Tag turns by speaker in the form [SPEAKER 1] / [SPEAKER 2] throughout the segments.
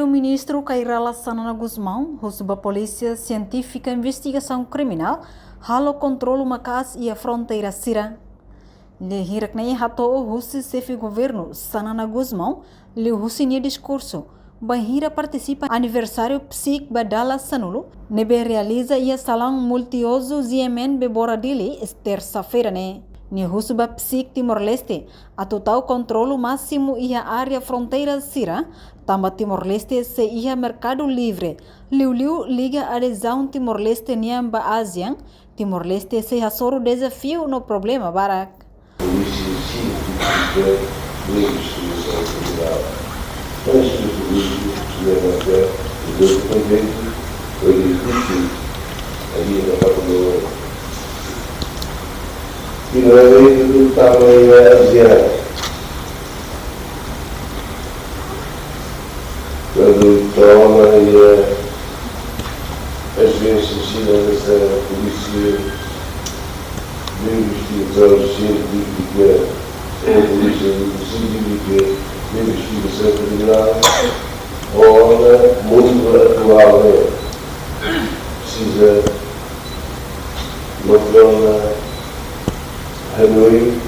[SPEAKER 1] Primeiro-Ministro Kairala Sanana Guzmão, a Polícia Científica Investigação Criminal, halo controle uma casa e a fronteira Sira. Le hiraknei hato o chefe governo Sanana Guzmão, le husinia discurso. Bahira participa aniversário psic badala Sanulo, nebe realiza ia salão multiuso Ziemen Beboradili terça-feira né. Ni husba psic Timor-Leste, a total controlo máximo ia área fronteira Sira, tamba Timor-Leste se ia mercado livre. Liu liga adesão Timor-Leste niamba Ásia, Timor-Leste se assoro desafio no problema barak.
[SPEAKER 2] Finalmente também asiático. Quando toma a agência da polícia de investigação científica, a polícia científica de investigação criminal, ora, muito atualmente, precisa uma forma Hanoi,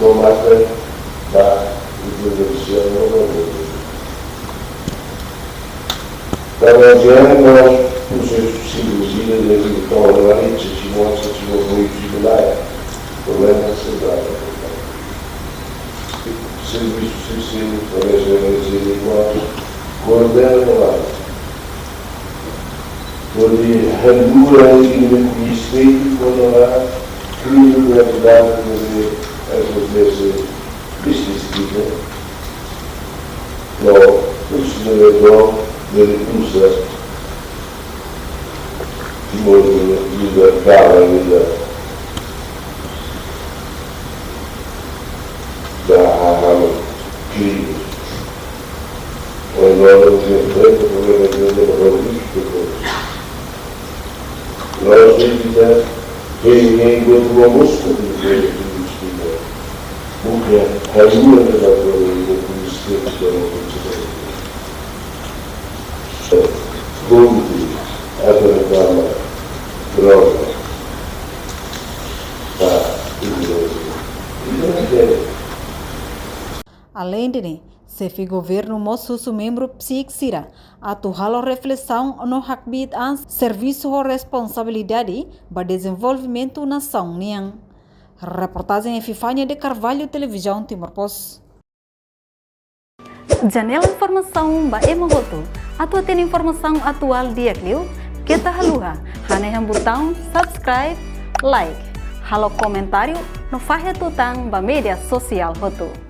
[SPEAKER 2] Momata, da Internacional. Para adiante, nós, os seus possíveis dias, a vida com a Maritza, Chimosa, Chimosa, Chimosa, problema central. Serviço suficiente para as organizações iguais, coordena lá. Onde Handura e o respeito, quando lá, criminalidade de acontecer distintiva, no considerador de recusa de uma vida cara da crime. O enorme tempo, o problema de nós evitamos quem encontra o almoço com o que porque a lua da natureza com os tempos da noite onde a reclama droga
[SPEAKER 1] Além de chefe governo moço membro psic Sira, atual reflexão no hakbit an serviço ou responsabilidade para desenvolvimento nação niang. Reportagem Epifânia de Carvalho, Televisão Timor-Post. Janela informação ba emogoto. Atua tem informação atual dia clio. Kita haluha, haneham botão subscribe, like, halo comentário no fahe tutang ba media sosial hoto.